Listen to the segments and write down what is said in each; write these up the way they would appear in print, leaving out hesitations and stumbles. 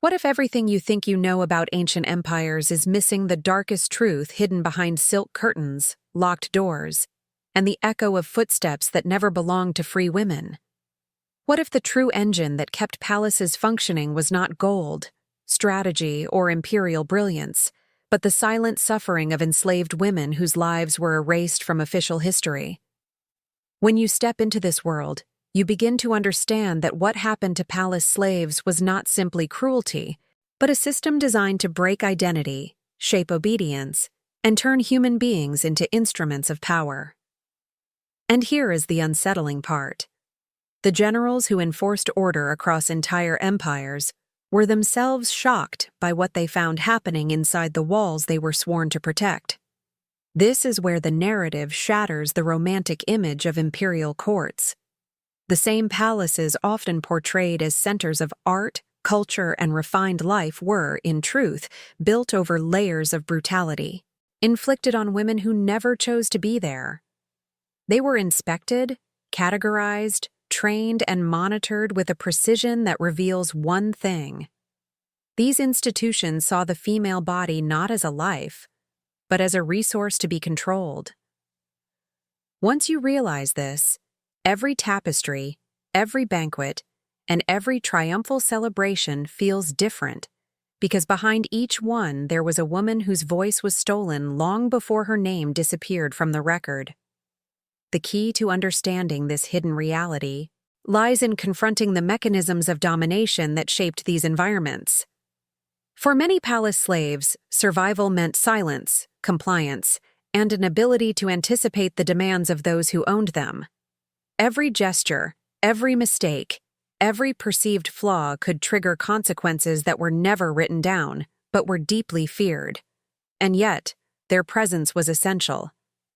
What if everything you think you know about ancient empires is missing the darkest truth hidden behind silk curtains, locked doors, and the echo of footsteps that never belonged to free women? What if the true engine that kept palaces functioning was not gold, strategy, or imperial brilliance, but the silent suffering of enslaved women whose lives were erased from official history? When you step into this world, you begin to understand that what happened to palace slaves was not simply cruelty, but a system designed to break identity, shape obedience, and turn human beings into instruments of power. And here is the unsettling part. The generals who enforced order across entire empires were themselves shocked by what they found happening inside the walls they were sworn to protect. This is where the narrative shatters the romantic image of imperial courts. The same palaces often portrayed as centers of art, culture, and refined life were, in truth, built over layers of brutality, inflicted on women who never chose to be there. They were inspected, categorized, trained, and monitored with a precision that reveals one thing. These institutions saw the female body not as a life, but as a resource to be controlled. Once you realize this, every tapestry, every banquet, and every triumphal celebration feels different, because behind each one there was a woman whose voice was stolen long before her name disappeared from the record. The key to understanding this hidden reality lies in confronting the mechanisms of domination that shaped these environments. For many palace slaves, survival meant silence, compliance, and an ability to anticipate the demands of those who owned them. Every gesture, every mistake, every perceived flaw could trigger consequences that were never written down, but were deeply feared. And yet, their presence was essential,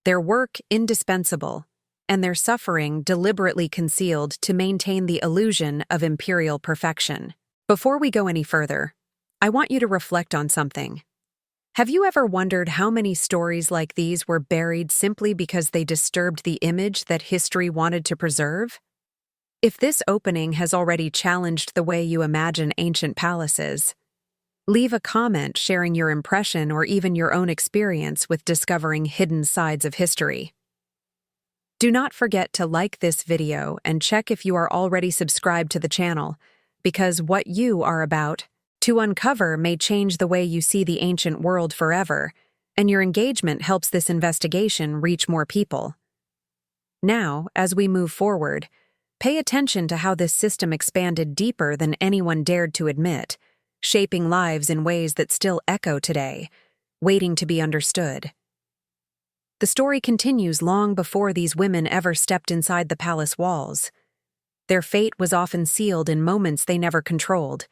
their work indispensable, and their suffering deliberately concealed to maintain the illusion of imperial perfection. Before we go any further, I want you to reflect on something. Have you ever wondered how many stories like these were buried simply because they disturbed the image that history wanted to preserve? If this opening has already challenged the way you imagine ancient palaces, leave a comment sharing your impression or even your own experience with discovering hidden sides of history. Do not forget to like this video and check if you are already subscribed to the channel, because what you are about to uncover may change the way you see the ancient world forever, and your engagement helps this investigation reach more people. Now, as we move forward, pay attention to how this system expanded deeper than anyone dared to admit, shaping lives in ways that still echo today, waiting to be understood. The story continues long before these women ever stepped inside the palace walls. Their fate was often sealed in moments they never controlled,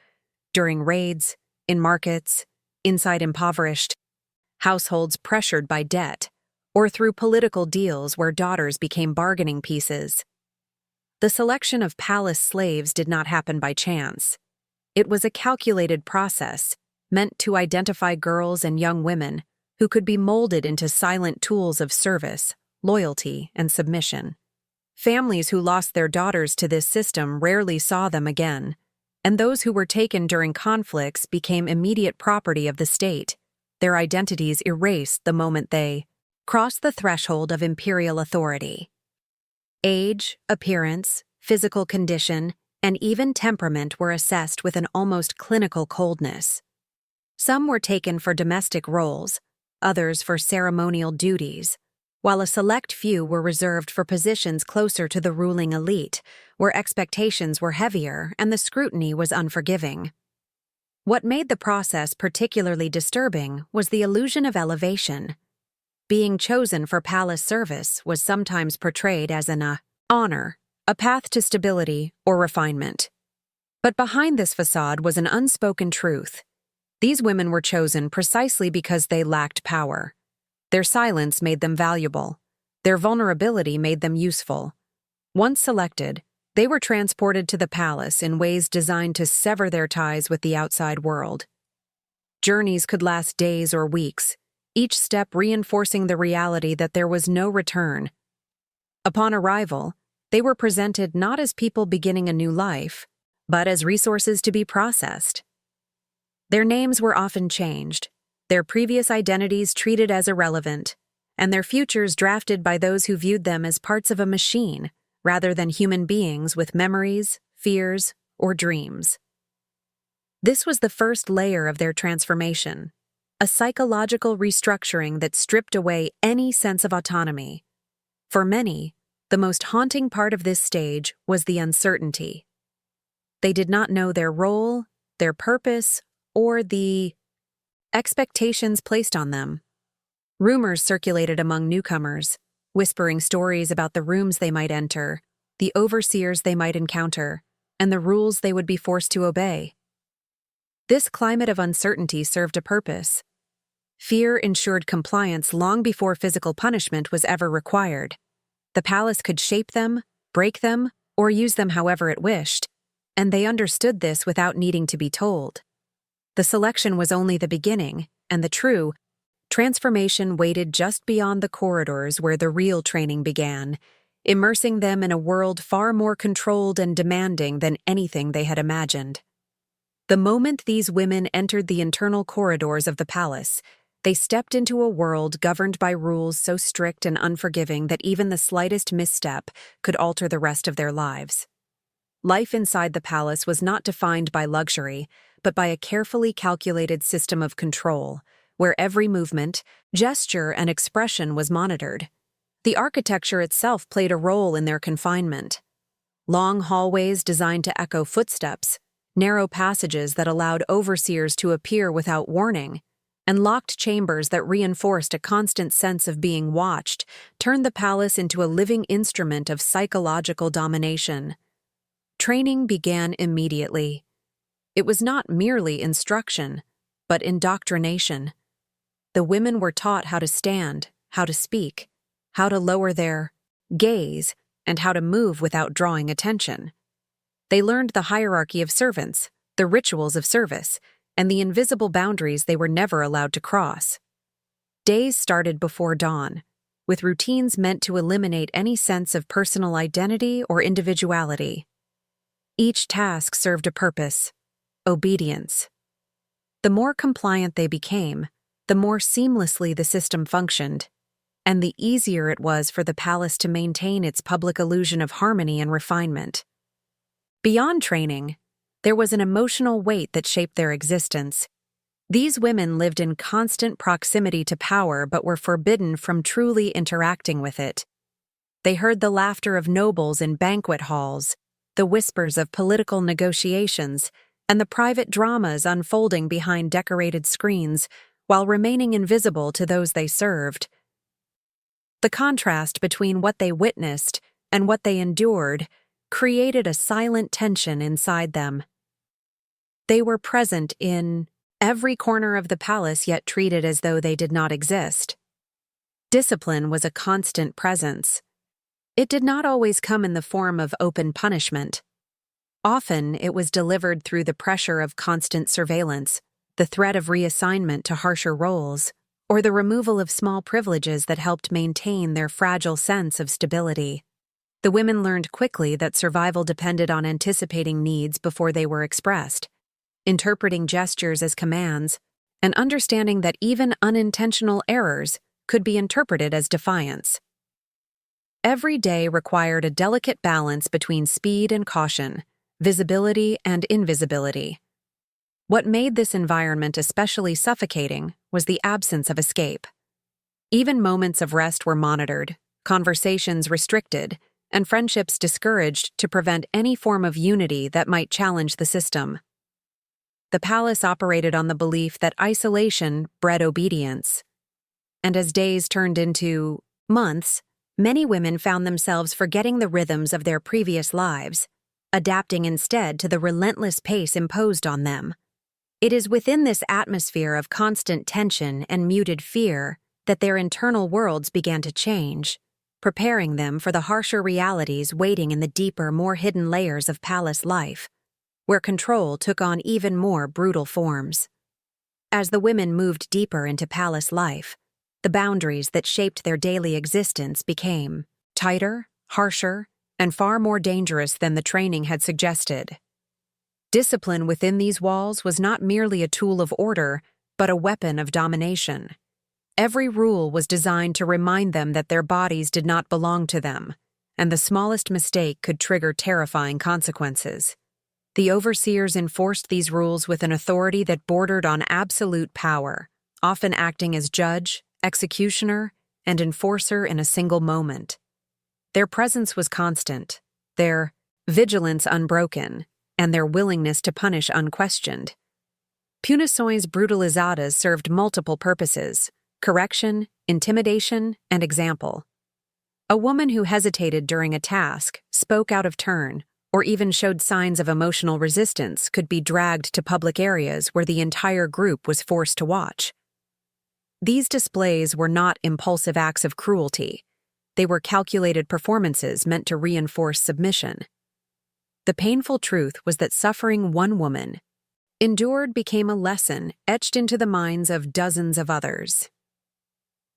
during raids, in markets, inside impoverished households pressured by debt, or through political deals where daughters became bargaining pieces. The selection of palace slaves did not happen by chance. It was a calculated process meant to identify girls and young women who could be molded into silent tools of service, loyalty, and submission. Families who lost their daughters to this system rarely saw them again, and those who were taken during conflicts became immediate property of the state, their identities erased the moment they crossed the threshold of imperial authority. Age, appearance, physical condition, and even temperament were assessed with an almost clinical coldness. Some were taken for domestic roles, others for ceremonial duties, while a select few were reserved for positions closer to the ruling elite, where expectations were heavier and the scrutiny was unforgiving. What made the process particularly disturbing was the illusion of elevation. Being chosen for palace service was sometimes portrayed as an honor, a path to stability or refinement. But behind this facade was an unspoken truth. These women were chosen precisely because they lacked power. Their silence made them valuable. Their vulnerability made them useful. Once selected, they were transported to the palace in ways designed to sever their ties with the outside world. Journeys could last days or weeks, each step reinforcing the reality that there was no return. Upon arrival, they were presented not as people beginning a new life, but as resources to be processed. Their names were often changed, their previous identities treated as irrelevant, and their futures drafted by those who viewed them as parts of a machine rather than human beings with memories, fears, or dreams. This was the first layer of their transformation, a psychological restructuring that stripped away any sense of autonomy. For many, the most haunting part of this stage was the uncertainty. They did not know their role, their purpose, or the expectations placed on them. Rumors circulated among newcomers, whispering stories about the rooms they might enter, the overseers they might encounter, and the rules they would be forced to obey. This climate of uncertainty served a purpose. Fear ensured compliance long before physical punishment was ever required. The palace could shape them, break them, or use them however it wished, and they understood this without needing to be told. The selection was only the beginning, and the true transformation waited just beyond the corridors where the real training began, immersing them in a world far more controlled and demanding than anything they had imagined. The moment these women entered the internal corridors of the palace, they stepped into a world governed by rules so strict and unforgiving that even the slightest misstep could alter the rest of their lives. Life inside the palace was not defined by luxury, but by a carefully calculated system of control, where every movement, gesture, and expression was monitored. The architecture itself played a role in their confinement. Long hallways designed to echo footsteps, narrow passages that allowed overseers to appear without warning, and locked chambers that reinforced a constant sense of being watched turned the palace into a living instrument of psychological domination. Training began immediately. It was not merely instruction, but indoctrination. The women were taught how to stand, how to speak, how to lower their gaze, and how to move without drawing attention. They learned the hierarchy of servants, the rituals of service, and the invisible boundaries they were never allowed to cross. Days started before dawn, with routines meant to eliminate any sense of personal identity or individuality. Each task served a purpose: obedience. The more compliant they became, the more seamlessly the system functioned, and the easier it was for the palace to maintain its public illusion of harmony and refinement. Beyond training, there was an emotional weight that shaped their existence. These women lived in constant proximity to power but were forbidden from truly interacting with it. They heard the laughter of nobles in banquet halls, the whispers of political negotiations, and the private dramas unfolding behind decorated screens while remaining invisible to those they served. The contrast between what they witnessed and what they endured created a silent tension inside them. They were present in every corner of the palace, yet treated as though they did not exist. Discipline was a constant presence. It did not always come in the form of open punishment. Often it was delivered through the pressure of constant surveillance, the threat of reassignment to harsher roles, or the removal of small privileges that helped maintain their fragile sense of stability. The women learned quickly that survival depended on anticipating needs before they were expressed, interpreting gestures as commands, and understanding that even unintentional errors could be interpreted as defiance. Every day required a delicate balance between speed and caution, visibility and invisibility. What made this environment especially suffocating was the absence of escape. Even moments of rest were monitored, conversations restricted, and friendships discouraged to prevent any form of unity that might challenge the system. The palace operated on the belief that isolation bred obedience. And as days turned into months, many women found themselves forgetting the rhythms of their previous lives, adapting instead to the relentless pace imposed on them. It is within this atmosphere of constant tension and muted fear that their internal worlds began to change, preparing them for the harsher realities waiting in the deeper, more hidden layers of palace life, where control took on even more brutal forms. As the women moved deeper into palace life, the boundaries that shaped their daily existence became tighter, harsher, and far more dangerous than the training had suggested. Discipline within these walls was not merely a tool of order, but a weapon of domination. Every rule was designed to remind them that their bodies did not belong to them, and the smallest mistake could trigger terrifying consequences. The overseers enforced these rules with an authority that bordered on absolute power, often acting as judge, executioner, and enforcer in a single moment. Their presence was constant, their vigilance unbroken, and their willingness to punish unquestioned. Punições brutalizadas served multiple purposes: correction, intimidation, and example. A woman who hesitated during a task, spoke out of turn, or even showed signs of emotional resistance could be dragged to public areas where the entire group was forced to watch. These displays were not impulsive acts of cruelty. They were calculated performances meant to reinforce submission. The painful truth was that suffering one woman endured became a lesson etched into the minds of dozens of others.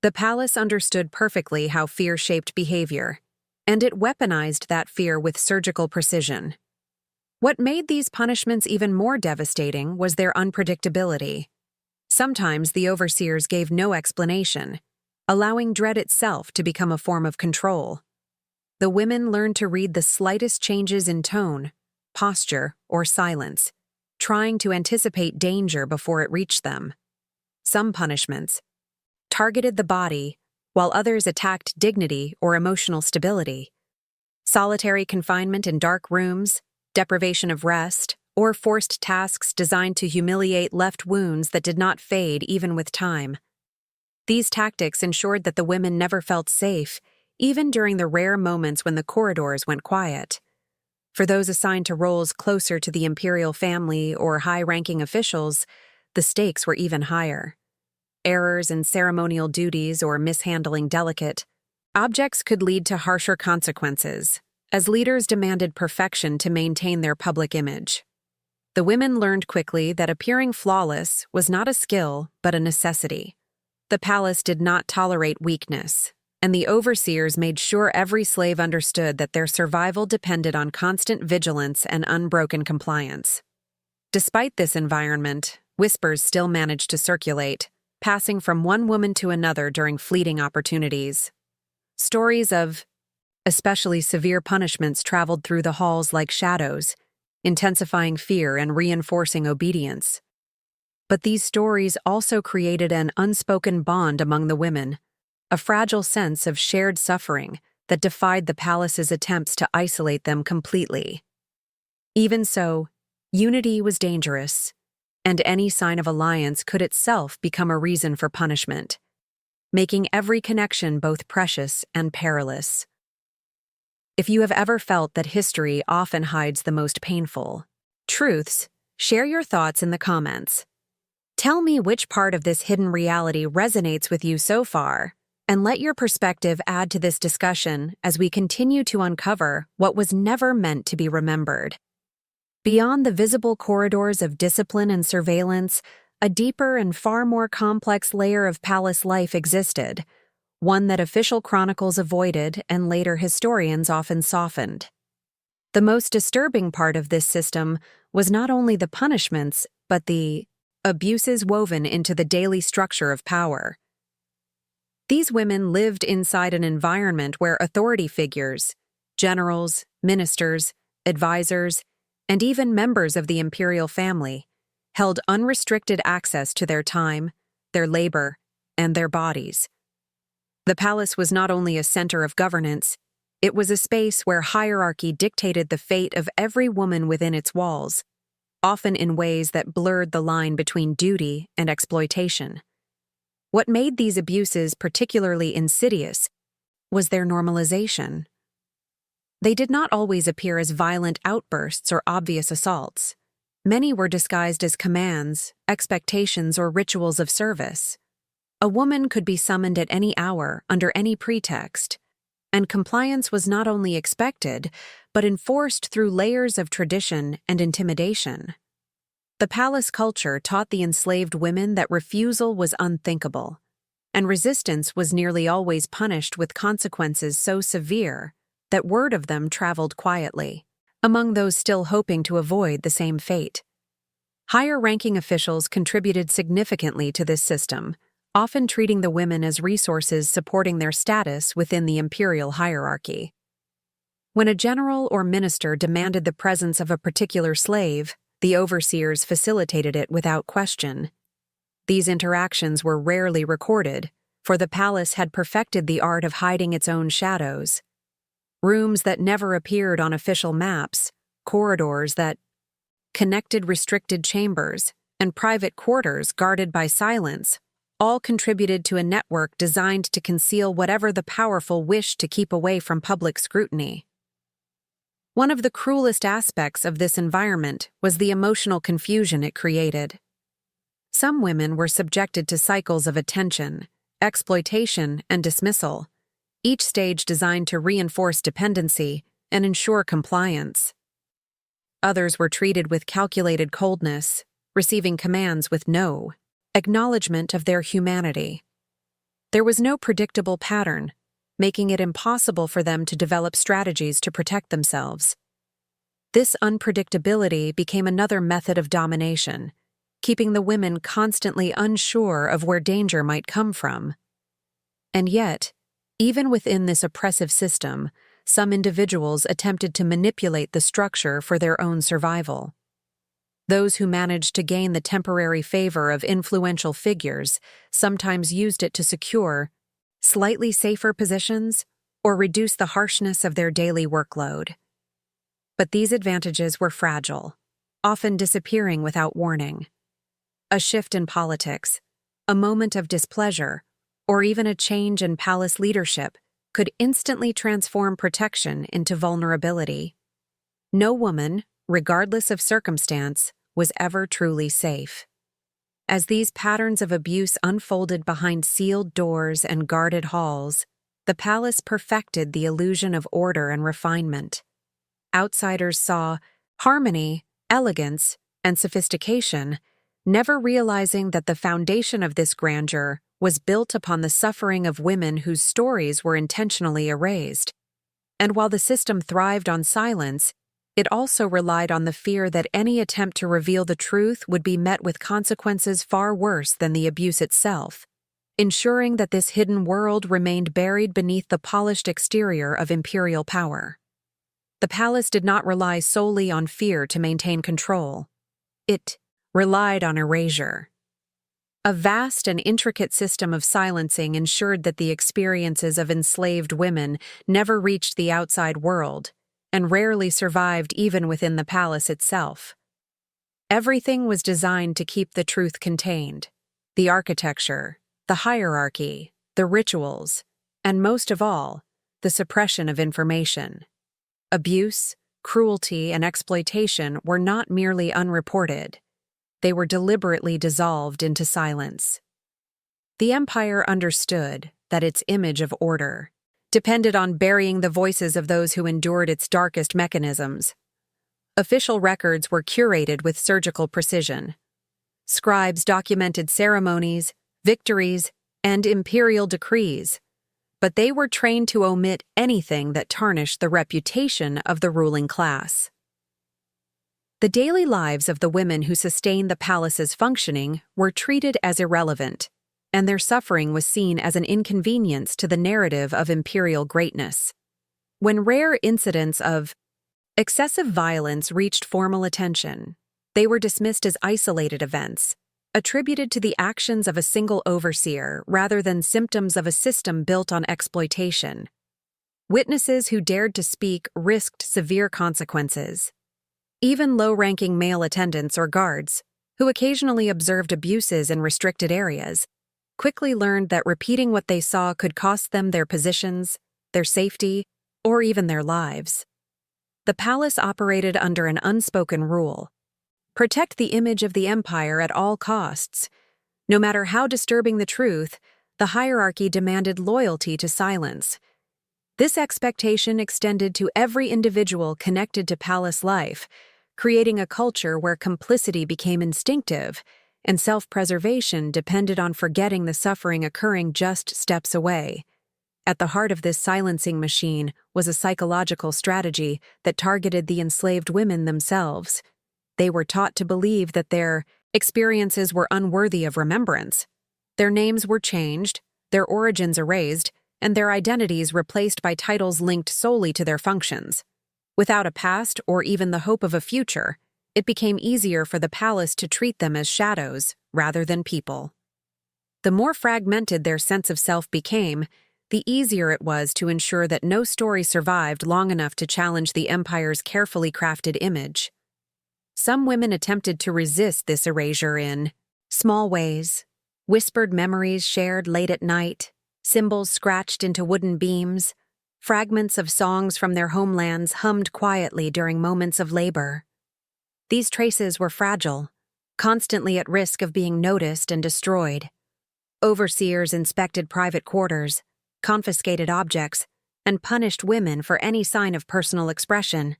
The palace understood perfectly how fear shaped behavior, and it weaponized that fear with surgical precision. What made these punishments even more devastating was their unpredictability. Sometimes the overseers gave no explanation, allowing dread itself to become a form of control. The women learned to read the slightest changes in tone, posture, or silence, trying to anticipate danger before it reached them. Some punishments targeted the body, while others attacked dignity or emotional stability. Solitary confinement in dark rooms, deprivation of rest, or forced tasks designed to humiliate left wounds that did not fade even with time. These tactics ensured that the women never felt safe, even during the rare moments when the corridors went quiet. For those assigned to roles closer to the imperial family or high-ranking officials, the stakes were even higher. Errors in ceremonial duties or mishandling delicate objects could lead to harsher consequences, as leaders demanded perfection to maintain their public image. The women learned quickly that appearing flawless was not a skill, but a necessity. The palace did not tolerate weakness, and the overseers made sure every slave understood that their survival depended on constant vigilance and unbroken compliance. Despite this environment, whispers still managed to circulate, passing from one woman to another during fleeting opportunities. Stories of especially severe punishments traveled through the halls like shadows, intensifying fear and reinforcing obedience. But these stories also created an unspoken bond among the women, a fragile sense of shared suffering that defied the palace's attempts to isolate them completely. Even so, unity was dangerous, and any sign of alliance could itself become a reason for punishment, making every connection both precious and perilous. If you have ever felt that history often hides the most painful truths, share your thoughts in the comments. Tell me which part of this hidden reality resonates with you so far, and let your perspective add to this discussion as we continue to uncover what was never meant to be remembered. Beyond the visible corridors of discipline and surveillance, a deeper and far more complex layer of palace life existed, one that official chronicles avoided and later historians often softened. The most disturbing part of this system was not only the punishments, but the abuses woven into the daily structure of power. These women lived inside an environment where authority figures, generals, ministers, advisors, and even members of the imperial family, held unrestricted access to their time, their labor, and their bodies. The palace was not only a center of governance, it was a space where hierarchy dictated the fate of every woman within its walls, often in ways that blurred the line between duty and exploitation. What made these abuses particularly insidious was their normalization. They did not always appear as violent outbursts or obvious assaults. Many were disguised as commands, expectations, or rituals of service. A woman could be summoned at any hour, under any pretext, and compliance was not only expected, but enforced through layers of tradition and intimidation. The palace culture taught the enslaved women that refusal was unthinkable, and resistance was nearly always punished with consequences so severe that word of them traveled quietly. among those still hoping to avoid the same fate. Higher-ranking officials contributed significantly to this system, often treating the women as resources supporting their status within the imperial hierarchy. When a general or minister demanded the presence of a particular slave, the overseers facilitated it without question. These interactions were rarely recorded, for the palace had perfected the art of hiding its own shadows. Rooms that never appeared on official maps, corridors that connected restricted chambers, and private quarters guarded by silence all contributed to a network designed to conceal whatever the powerful wished to keep away from public scrutiny. One of the cruelest aspects of this environment was the emotional confusion it created. Some women were subjected to cycles of attention, exploitation, and dismissal, each stage designed to reinforce dependency and ensure compliance. Others were treated with calculated coldness, receiving commands with no acknowledgement of their humanity. There was no predictable pattern, making it impossible for them to develop strategies to protect themselves. This unpredictability became another method of domination, keeping the women constantly unsure of where danger might come from. And yet, even within this oppressive system, some individuals attempted to manipulate the structure for their own survival. Those who managed to gain the temporary favor of influential figures sometimes used it to secure slightly safer positions or reduce the harshness of their daily workload. But these advantages were fragile, often disappearing without warning. A shift in politics, a moment of displeasure, or even a change in palace leadership could instantly transform protection into vulnerability. No woman, regardless of circumstance, was ever truly safe. As these patterns of abuse unfolded behind sealed doors and guarded halls, the palace perfected the illusion of order and refinement. Outsiders saw harmony, elegance, and sophistication, never realizing that the foundation of this grandeur was built upon the suffering of women whose stories were intentionally erased. And while the system thrived on silence, it also relied on the fear that any attempt to reveal the truth would be met with consequences far worse than the abuse itself, ensuring that this hidden world remained buried beneath the polished exterior of imperial power. The palace did not rely solely on fear to maintain control. It relied on erasure. A vast and intricate system of silencing ensured that the experiences of enslaved women never reached the outside world, and rarely survived even within the palace itself. Everything was designed to keep the truth contained: the architecture, the hierarchy, the rituals, and most of all, the suppression of information. Abuse, cruelty, and exploitation were not merely unreported. They were deliberately dissolved into silence. The empire understood that its image of order depended on burying the voices of those who endured its darkest mechanisms. Official records were curated with surgical precision. Scribes documented ceremonies, victories, and imperial decrees, but they were trained to omit anything that tarnished the reputation of the ruling class. The daily lives of the women who sustained the palace's functioning were treated as irrelevant, and their suffering was seen as an inconvenience to the narrative of imperial greatness. When rare incidents of excessive violence reached formal attention, they were dismissed as isolated events, attributed to the actions of a single overseer rather than symptoms of a system built on exploitation. Witnesses who dared to speak risked severe consequences. Even low-ranking male attendants or guards, who occasionally observed abuses in restricted areas, quickly learned that repeating what they saw could cost them their positions, their safety, or even their lives. The palace operated under an unspoken rule: protect the image of the empire at all costs. No matter how disturbing the truth, the hierarchy demanded loyalty to silence. This expectation extended to every individual connected to palace life, creating a culture where complicity became instinctive and self-preservation depended on forgetting the suffering occurring just steps away. At the heart of this silencing machine was a psychological strategy that targeted the enslaved women themselves. They were taught to believe that their experiences were unworthy of remembrance. Their names were changed, their origins erased, and their identities replaced by titles linked solely to their functions. Without a past or even the hope of a future, it became easier for the palace to treat them as shadows rather than people. The more fragmented their sense of self became, the easier it was to ensure that no story survived long enough to challenge the empire's carefully crafted image. Some women attempted to resist this erasure in small ways: whispered memories shared late at night, symbols scratched into wooden beams, fragments of songs from their homelands hummed quietly during moments of labor. These traces were fragile, constantly at risk of being noticed and destroyed. Overseers inspected private quarters, confiscated objects, and punished women for any sign of personal expression.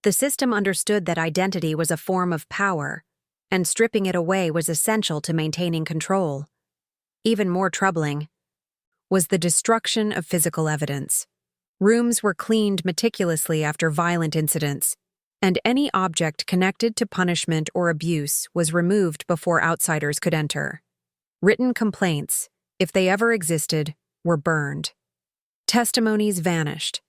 The system understood that identity was a form of power, and stripping it away was essential to maintaining control. Even more troubling was the destruction of physical evidence. Rooms were cleaned meticulously after violent incidents, and any object connected to punishment or abuse was removed before outsiders could enter. Written complaints, if they ever existed, were burned. Testimonies vanished.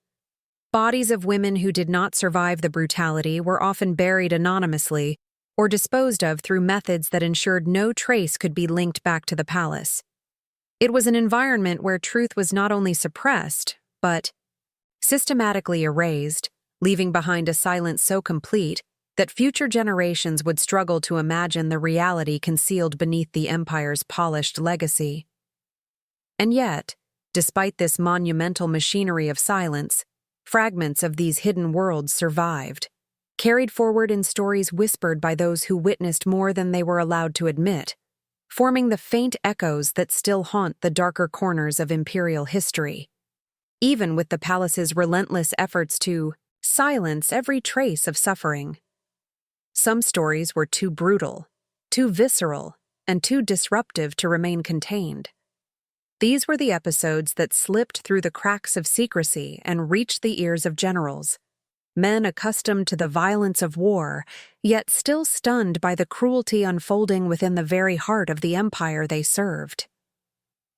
Bodies of women who did not survive the brutality were often buried anonymously or disposed of through methods that ensured no trace could be linked back to the palace. It was an environment where truth was not only suppressed, but systematically erased, leaving behind a silence so complete that future generations would struggle to imagine the reality concealed beneath the empire's polished legacy. And yet, despite this monumental machinery of silence, fragments of these hidden worlds survived, carried forward in stories whispered by those who witnessed more than they were allowed to admit, forming the faint echoes that still haunt the darker corners of imperial history. Even with the palace's relentless efforts to silence every trace of suffering, some stories were too brutal, too visceral, and too disruptive to remain contained. These were the episodes that slipped through the cracks of secrecy and reached the ears of generals, men accustomed to the violence of war, yet still stunned by the cruelty unfolding within the very heart of the empire they served.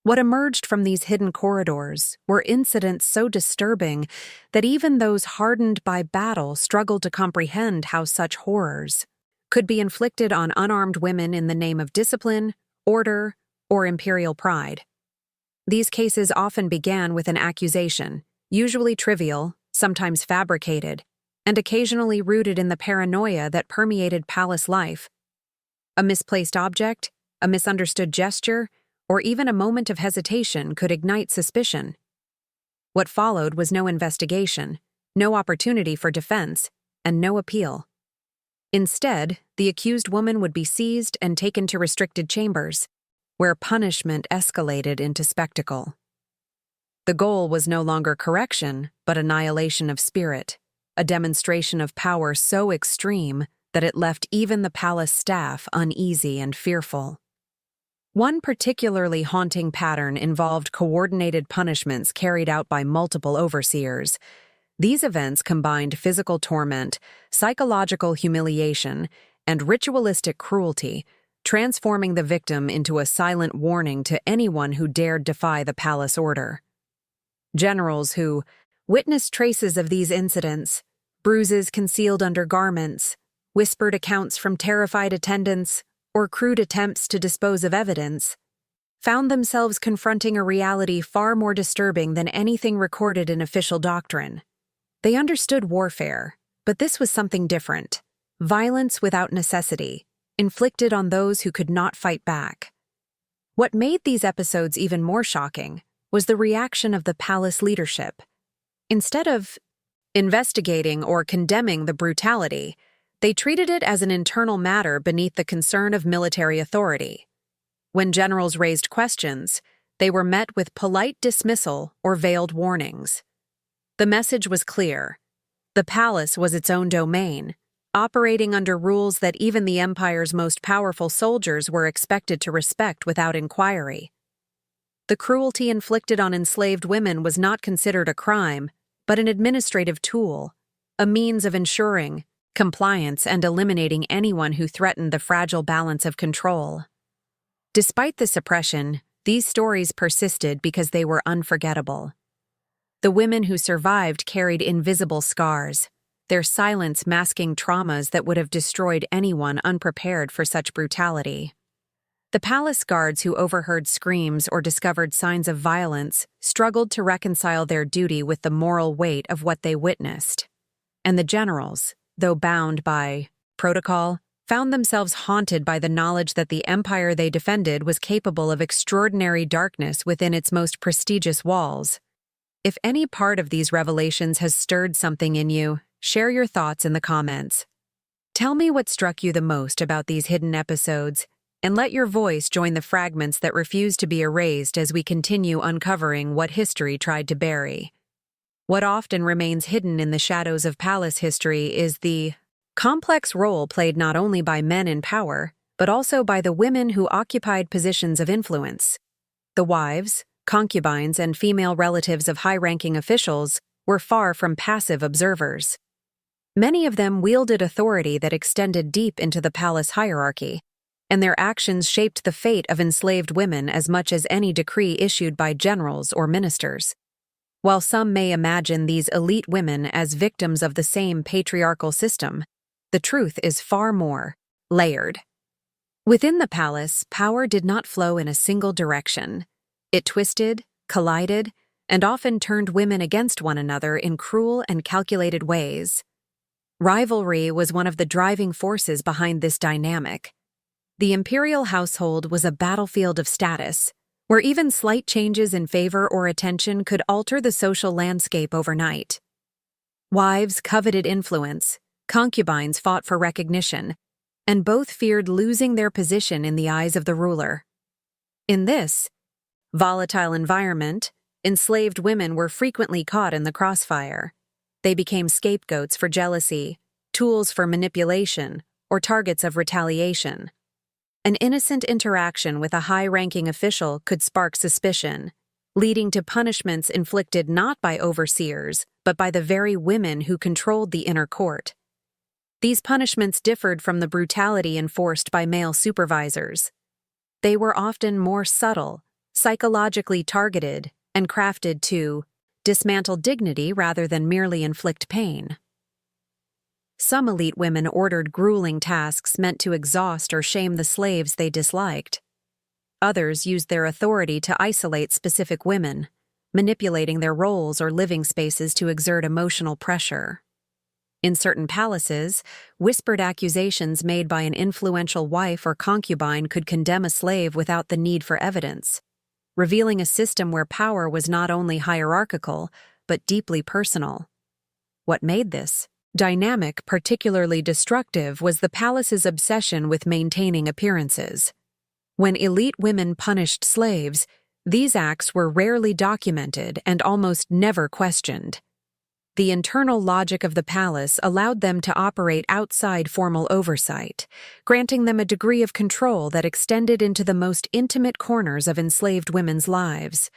What emerged from these hidden corridors were incidents so disturbing that even those hardened by battle struggled to comprehend how such horrors could be inflicted on unarmed women in the name of discipline, order, or imperial pride. These cases often began with an accusation, usually trivial, sometimes fabricated, and occasionally rooted in the paranoia that permeated palace life. A misplaced object, a misunderstood gesture, or even a moment of hesitation could ignite suspicion. What followed was no investigation, no opportunity for defense, and no appeal. Instead, the accused woman would be seized and taken to restricted chambers, where punishment escalated into spectacle. The goal was no longer correction, but annihilation of spirit, a demonstration of power so extreme that it left even the palace staff uneasy and fearful. One particularly haunting pattern involved coordinated punishments carried out by multiple overseers. These events combined physical torment, psychological humiliation, and ritualistic cruelty, transforming the victim into a silent warning to anyone who dared defy the palace order. Generals who witnessed traces of these incidents, bruises concealed under garments, whispered accounts from terrified attendants, or crude attempts to dispose of evidence, found themselves confronting a reality far more disturbing than anything recorded in official doctrine. They understood warfare, but this was something different: violence without necessity, inflicted on those who could not fight back. What made these episodes even more shocking was the reaction of the palace leadership. Instead of investigating or condemning the brutality, they treated it as an internal matter beneath the concern of military authority. When generals raised questions, they were met with polite dismissal or veiled warnings. The message was clear: the palace was its own domain, operating under rules that even the empire's most powerful soldiers were expected to respect without inquiry. The cruelty inflicted on enslaved women was not considered a crime, but an administrative tool, a means of ensuring compliance and eliminating anyone who threatened the fragile balance of control. Despite the suppression, these stories persisted because they were unforgettable. The women who survived carried invisible scars, their silence masking traumas that would have destroyed anyone unprepared for such brutality. The palace guards who overheard screams or discovered signs of violence struggled to reconcile their duty with the moral weight of what they witnessed. And the generals, though bound by protocol, found themselves haunted by the knowledge that the empire they defended was capable of extraordinary darkness within its most prestigious walls. If any part of these revelations has stirred something in you, share your thoughts in the comments. Tell me what struck you the most about these hidden episodes, and let your voice join the fragments that refuse to be erased as we continue uncovering what history tried to bury. What often remains hidden in the shadows of palace history is the complex role played not only by men in power, but also by the women who occupied positions of influence. The wives, concubines, and female relatives of high-ranking officials were far from passive observers. Many of them wielded authority that extended deep into the palace hierarchy, and their actions shaped the fate of enslaved women as much as any decree issued by generals or ministers. While some may imagine these elite women as victims of the same patriarchal system, the truth is far more layered. Within the palace, power did not flow in a single direction. It twisted, collided, and often turned women against one another in cruel and calculated ways. Rivalry was one of the driving forces behind this dynamic. The imperial household was a battlefield of status, where even slight changes in favor or attention could alter the social landscape overnight. Wives coveted influence, concubines fought for recognition, and both feared losing their position in the eyes of the ruler. In this volatile environment, enslaved women were frequently caught in the crossfire. They became scapegoats for jealousy, tools for manipulation, or targets of retaliation. An innocent interaction with a high-ranking official could spark suspicion, leading to punishments inflicted not by overseers, but by the very women who controlled the inner court. These punishments differed from the brutality enforced by male supervisors. They were often more subtle, psychologically targeted, and crafted to dismantle dignity rather than merely inflict pain. Some elite women ordered grueling tasks meant to exhaust or shame the slaves they disliked. Others used their authority to isolate specific women, manipulating their roles or living spaces to exert emotional pressure. In certain palaces, whispered accusations made by an influential wife or concubine could condemn a slave without the need for evidence, revealing a system where power was not only hierarchical, but deeply personal. What made this dynamic particularly destructive was the palace's obsession with maintaining appearances. When elite women punished slaves, these acts were rarely documented and almost never questioned. The internal logic of the palace allowed them to operate outside formal oversight, granting them a degree of control that extended into the most intimate corners of enslaved women's lives.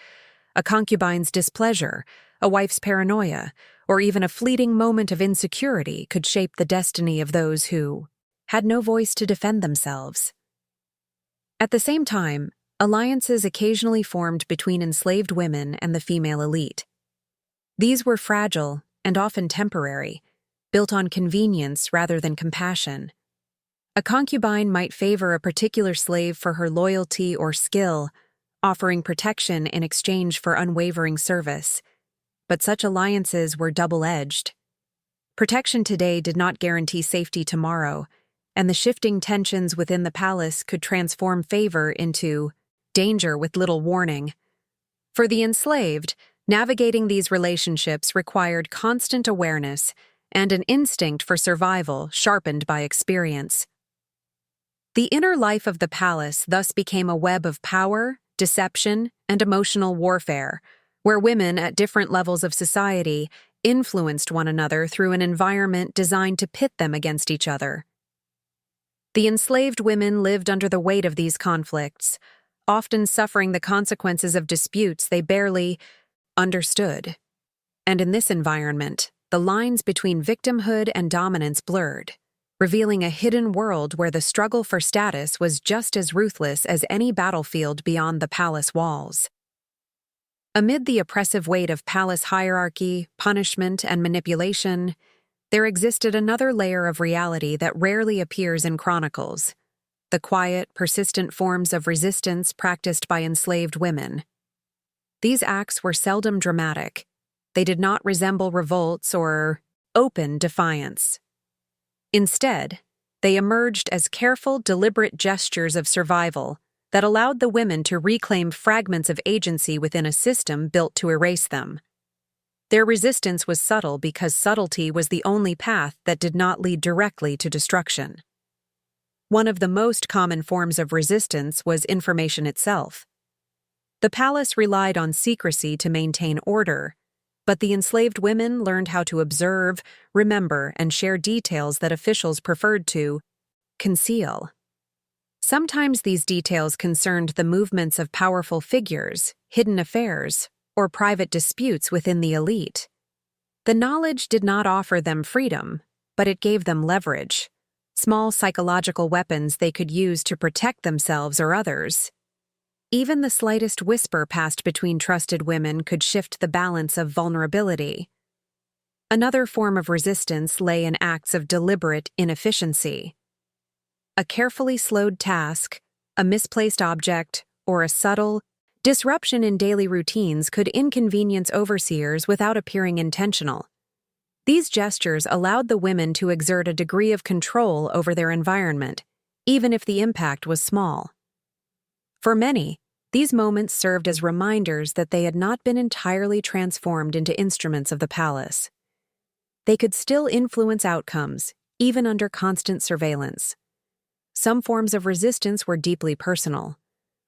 A concubine's displeasure, a wife's paranoia, or even a fleeting moment of insecurity could shape the destiny of those who had no voice to defend themselves. At the same time, alliances occasionally formed between enslaved women and the female elite. These were fragile and often temporary, built on convenience rather than compassion. A concubine might favor a particular slave for her loyalty or skill, offering protection in exchange for unwavering service. But such alliances were double-edged. Protection today did not guarantee safety tomorrow, and the shifting tensions within the palace could transform favor into danger with little warning. For the enslaved, navigating these relationships required constant awareness and an instinct for survival sharpened by experience. The inner life of the palace thus became a web of power, deception, and emotional warfare, where women at different levels of society influenced one another through an environment designed to pit them against each other. The enslaved women lived under the weight of these conflicts, often suffering the consequences of disputes they barely understood. And in this environment, the lines between victimhood and dominance blurred, revealing a hidden world where the struggle for status was just as ruthless as any battlefield beyond the palace walls. Amid the oppressive weight of palace hierarchy, punishment, and manipulation, there existed another layer of reality that rarely appears in chronicles: the quiet, persistent forms of resistance practiced by enslaved women. These acts were seldom dramatic. They did not resemble revolts or open defiance. Instead, they emerged as careful, deliberate gestures of survival that allowed the women to reclaim fragments of agency within a system built to erase them. Their resistance was subtle because subtlety was the only path that did not lead directly to destruction. One of the most common forms of resistance was information itself. The palace relied on secrecy to maintain order, but the enslaved women learned how to observe, remember, and share details that officials preferred to conceal. Sometimes these details concerned the movements of powerful figures, hidden affairs, or private disputes within the elite. The knowledge did not offer them freedom, but it gave them leverage, small psychological weapons they could use to protect themselves or others. Even the slightest whisper passed between trusted women could shift the balance of vulnerability. Another form of resistance lay in acts of deliberate inefficiency. A carefully slowed task, a misplaced object, or a subtle disruption in daily routines could inconvenience overseers without appearing intentional. These gestures allowed the women to exert a degree of control over their environment, even if the impact was small. For many, these moments served as reminders that they had not been entirely transformed into instruments of the palace. They could still influence outcomes, even under constant surveillance. Some forms of resistance were deeply personal.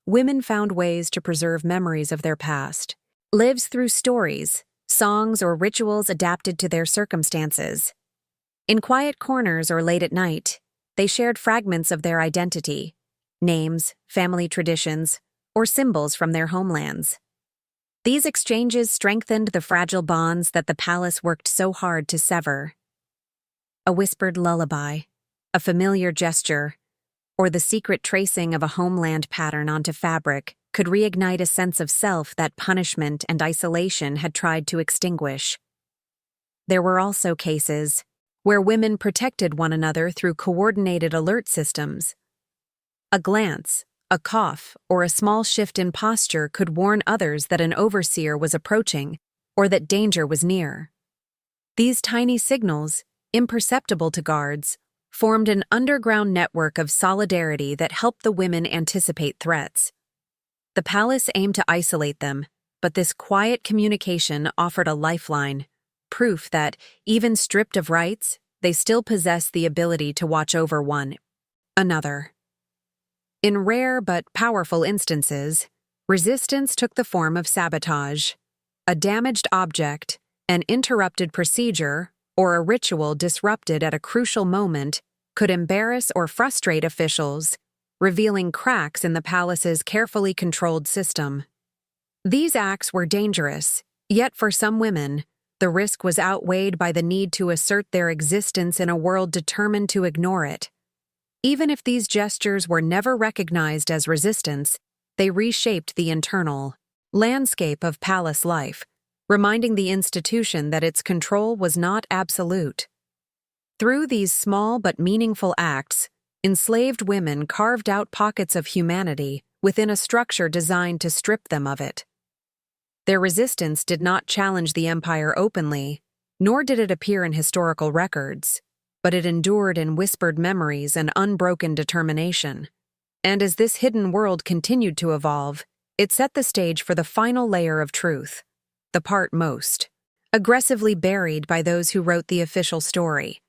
Women found ways to preserve memories of their past, lives through stories, songs, or rituals adapted to their circumstances. In quiet corners or late at night, they shared fragments of their identity, names, family traditions, or symbols from their homelands. These exchanges strengthened the fragile bonds that the palace worked so hard to sever. A whispered lullaby, a familiar gesture, or the secret tracing of a homeland pattern onto fabric could reignite a sense of self that punishment and isolation had tried to extinguish. There were also cases where women protected one another through coordinated alert systems. A glance, a cough, or a small shift in posture could warn others that an overseer was approaching or that danger was near. These tiny signals, imperceptible to guards, formed an underground network of solidarity that helped the women anticipate threats. The palace aimed to isolate them, but this quiet communication offered a lifeline, proof that, even stripped of rights, they still possessed the ability to watch over one another. In rare but powerful instances, resistance took the form of sabotage. A damaged object, an interrupted procedure, or a ritual disrupted at a crucial moment could embarrass or frustrate officials, revealing cracks in the palace's carefully controlled system. These acts were dangerous, yet for some women, the risk was outweighed by the need to assert their existence in a world determined to ignore it. Even if these gestures were never recognized as resistance, they reshaped the internal landscape of palace life, reminding the institution that its control was not absolute. Through these small but meaningful acts, enslaved women carved out pockets of humanity within a structure designed to strip them of it. Their resistance did not challenge the empire openly, nor did it appear in historical records, but it endured in whispered memories and unbroken determination. And as this hidden world continued to evolve, it set the stage for the final layer of truth, the part most aggressively buried by those who wrote the official story.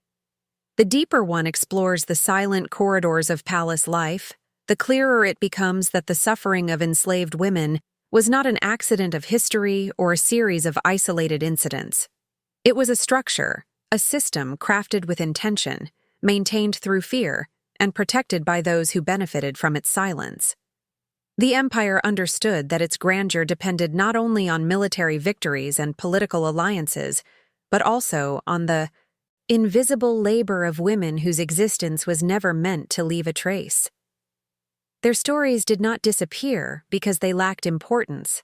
The deeper one explores the silent corridors of palace life, the clearer it becomes that the suffering of enslaved women was not an accident of history or a series of isolated incidents. It was a structure, a system crafted with intention, maintained through fear, and protected by those who benefited from its silence. The empire understood that its grandeur depended not only on military victories and political alliances, but also on the invisible labor of women whose existence was never meant to leave a trace. Their stories did not disappear because they lacked importance.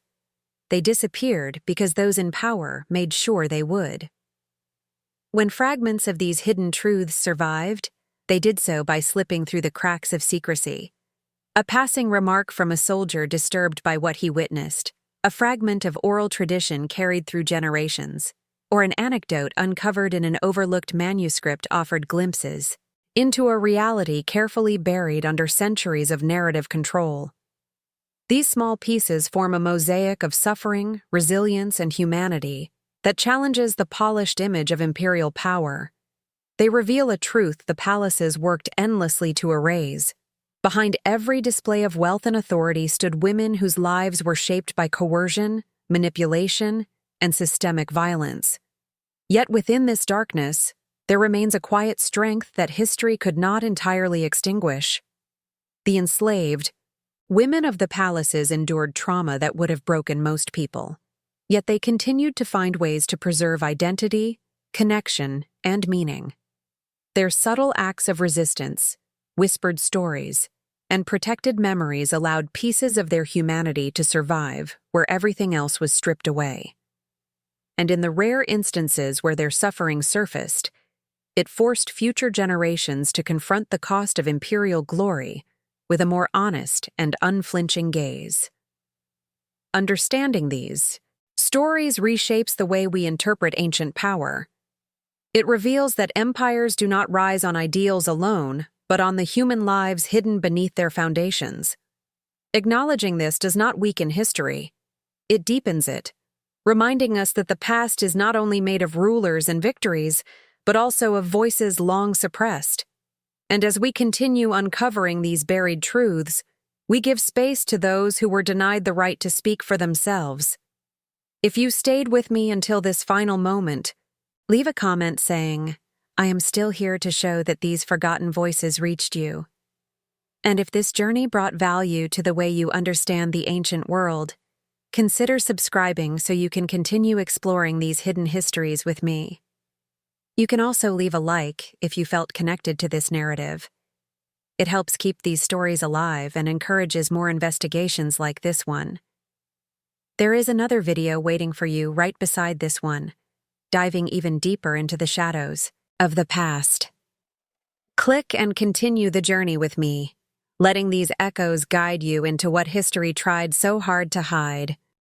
They disappeared because those in power made sure they would. When fragments of these hidden truths survived, they did so by slipping through the cracks of secrecy. A passing remark from a soldier disturbed by what he witnessed, a fragment of oral tradition carried through generations, or an anecdote uncovered in an overlooked manuscript offered glimpses into a reality carefully buried under centuries of narrative control. These small pieces form a mosaic of suffering, resilience, and humanity that challenges the polished image of imperial power. They reveal a truth the palaces worked endlessly to erase. Behind every display of wealth and authority stood women whose lives were shaped by coercion, manipulation, and systemic violence. Yet within this darkness, there remains a quiet strength that history could not entirely extinguish. The enslaved, women of the palaces endured trauma that would have broken most people, yet they continued to find ways to preserve identity, connection, and meaning. Their subtle acts of resistance, whispered stories, and protected memories allowed pieces of their humanity to survive where everything else was stripped away. And in the rare instances where their suffering surfaced, it forced future generations to confront the cost of imperial glory with a more honest and unflinching gaze. Understanding these stories reshapes the way we interpret ancient power. It reveals that empires do not rise on ideals alone, but on the human lives hidden beneath their foundations. Acknowledging this does not weaken history. It deepens it, reminding us that the past is not only made of rulers and victories, but also of voices long suppressed. And as we continue uncovering these buried truths, we give space to those who were denied the right to speak for themselves. If you stayed with me until this final moment, leave a comment saying, "I am still here to show that these forgotten voices reached you." And if this journey brought value to the way you understand the ancient world, consider subscribing so you can continue exploring these hidden histories with me. You can also leave a like if you felt connected to this narrative. It helps keep these stories alive and encourages more investigations like this one. There is another video waiting for you right beside this one, diving even deeper into the shadows of the past. Click and continue the journey with me, letting these echoes guide you into what history tried so hard to hide.